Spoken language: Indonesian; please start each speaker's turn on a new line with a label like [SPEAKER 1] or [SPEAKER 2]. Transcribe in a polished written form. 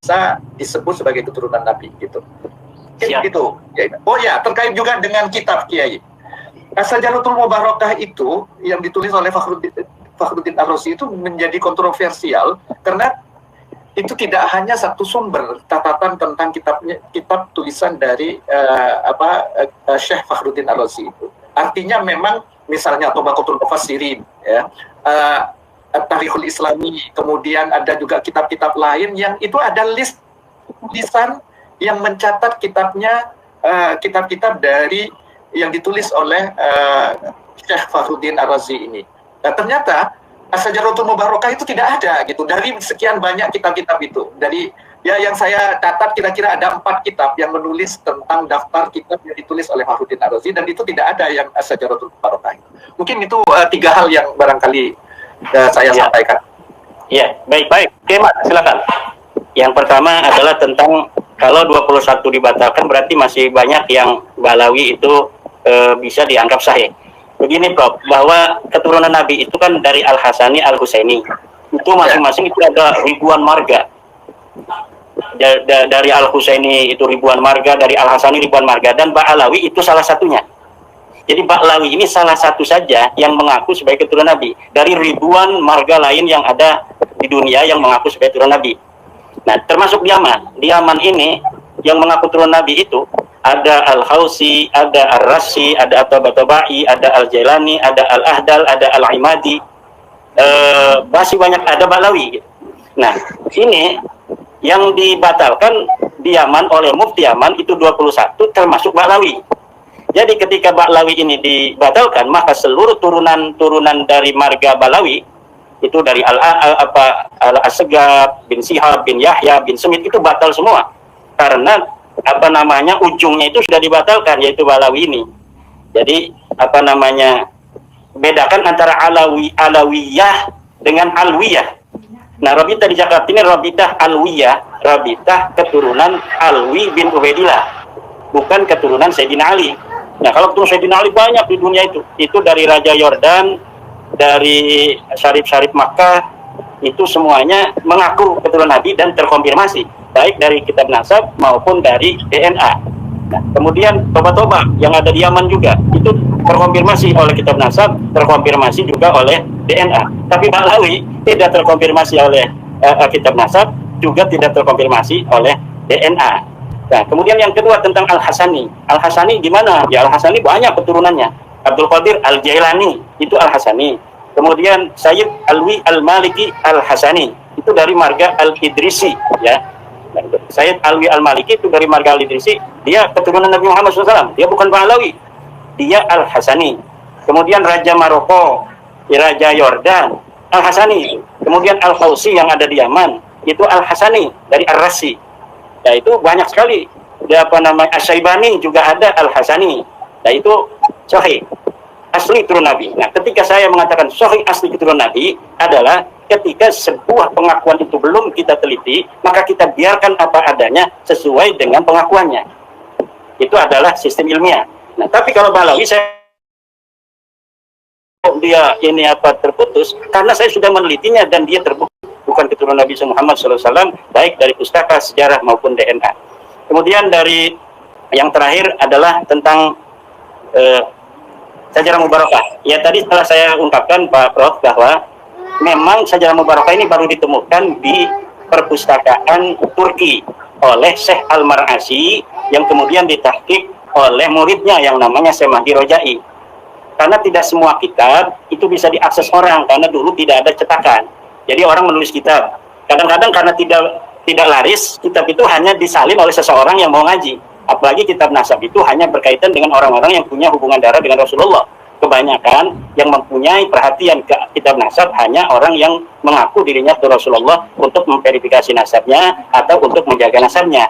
[SPEAKER 1] bisa disebut sebagai keturunan Nabi gitu.
[SPEAKER 2] Siap.
[SPEAKER 1] Gitu. Oh ya, terkait juga dengan kitab Kiai. As-Sajaratul Mubarakah itu yang ditulis oleh Fakhruddin Ar-Razi itu menjadi kontroversial karena itu tidak hanya satu sumber catatan tentang kitab tulisan dari Syekh Fakhruddin Ar-Razi itu. Artinya memang misalnya Tabaqatul Mufassirin, ya, Tarikhul Islami, kemudian ada juga kitab-kitab lain yang itu ada list tulisan yang mencatat kitab-kitab dari yang ditulis oleh Syekh Fakhruddin Ar-Razi ini. Nah, ternyata As-Sajaratul Mubarakah itu tidak ada gitu dari sekian banyak kitab-kitab itu. Dari yang saya catat kira-kira ada 4 kitab yang menulis tentang daftar kitab yang ditulis oleh Fakhruddin Ar-Razi, dan itu tidak ada yang As-Sajaratul Mubarakah. Mungkin itu 3 hal yang barangkali saya sampaikan.
[SPEAKER 2] Iya, baik. Oke, Mas, silakan. Yang pertama adalah tentang kalau 21 dibatalkan berarti masih banyak yang Balawi itu bisa dianggap sahih. Begini, Prof, bahwa keturunan Nabi itu kan dari Al-Hasani, Al-Husaini. Itu masing-masing itu ada ribuan marga. Dari Al-Husaini itu ribuan marga, dari Al-Hasani ribuan marga, dan Ba'alawi itu salah satunya. Jadi Ba'alawi ini salah satu saja yang mengaku sebagai keturunan Nabi dari ribuan marga lain yang ada di dunia yang mengaku sebagai keturunan Nabi. Nah, termasuk di Yaman. Di Yaman ini yang mengaku keturunan Nabi itu ada Al-Hausi, ada Ar-Rasi, ada At-Tabatabai, ada Al-Jailani, ada Al-Ahdal, ada Al-Imadi, masih banyak, ada Ba'alawi. Nah, ini yang dibatalkan di Yaman oleh Mufti Yaman itu 21 termasuk Ba'alawi. Jadi ketika Ba'alawi ini dibatalkan, maka seluruh turunan dari marga Ba'alawi itu dari Al-Asgab bin Sihab bin Yahya bin Semit itu batal semua karena ujungnya itu sudah dibatalkan, yaitu Ba'alawi ini. Jadi bedakan antara Alawiyah dengan Alwiyah. Nah, Rabitah di Jakarta ini Rabitah Alwiyah, Rabitah keturunan Alwi bin Ubaidillah, bukan keturunan Sayyidina Ali. Nah, kalau keturunan Sayyidina Ali banyak di dunia itu dari Raja Yordan, dari Syarif Makkah, itu semuanya mengaku keturunan Nabi dan terkonfirmasi baik dari kitab nasab maupun dari DNA. Nah, kemudian toba-toba yang ada di Yaman juga itu terkonfirmasi oleh kitab nasab, terkonfirmasi juga oleh DNA. Tapi Ba'alawi tidak terkonfirmasi oleh kitab nasab, juga tidak terkonfirmasi oleh DNA. Nah, kemudian yang kedua tentang Al-Hasani. Al-Hasani di mana? Ya, Al-Hasani banyak keturunannya. Abdul Qadir Al-Jailani itu Al-Hasani. Kemudian Sayyid Alwi Al-Maliki Al-Hasani itu dari marga Al-Idrisi, ya. Sayyid Alwi Al-Maliki itu dari marga Al-Idrisi, dia keturunan Nabi Muhammad SAW, dia bukan Ba'alawi, dia Al-Hasani. Kemudian Raja Maroko, Raja Yordan, Al-Hasani. Kemudian Al-Hausi yang ada di Yaman, itu Al-Hasani dari Ar-Rasi. Nah, itu banyak sekali. Asy-Syaibani juga ada Al-Hasani. Nah, itu sahih asli keturunan Nabi. Nah, ketika saya mengatakan sahih asli keturunan Nabi adalah ketika sebuah pengakuan itu belum kita teliti, maka kita biarkan apa adanya sesuai dengan pengakuannya. Itu adalah sistem ilmiah. Nah, tapi kalau Ba'alawi dia ini terputus karena saya sudah menelitinya dan dia terbukti bukan keturunan Nabi Muhammad SAW, baik dari pustaka, sejarah maupun DNA. Kemudian dari yang terakhir adalah tentang Sajarah Mubarakah. Ya, tadi setelah saya ungkapkan Pak Prof bahwa memang Sajarah Mubarakah ini baru ditemukan di perpustakaan Turki oleh Syekh Al-Mar'asi yang kemudian ditahqiq oleh muridnya yang namanya Syekh Mahdi Rojai. Karena tidak semua kitab itu bisa diakses orang karena dulu tidak ada cetakan. Jadi orang menulis kitab. Kadang-kadang karena tidak laris, kitab itu hanya disalin oleh seseorang yang mau ngaji. Apalagi kitab nasab itu hanya berkaitan dengan orang-orang yang punya hubungan darah dengan Rasulullah. Kebanyakan yang mempunyai perhatian ke kitab nasab hanya orang yang mengaku dirinya itu Rasulullah untuk memverifikasi nasabnya atau untuk menjaga nasabnya.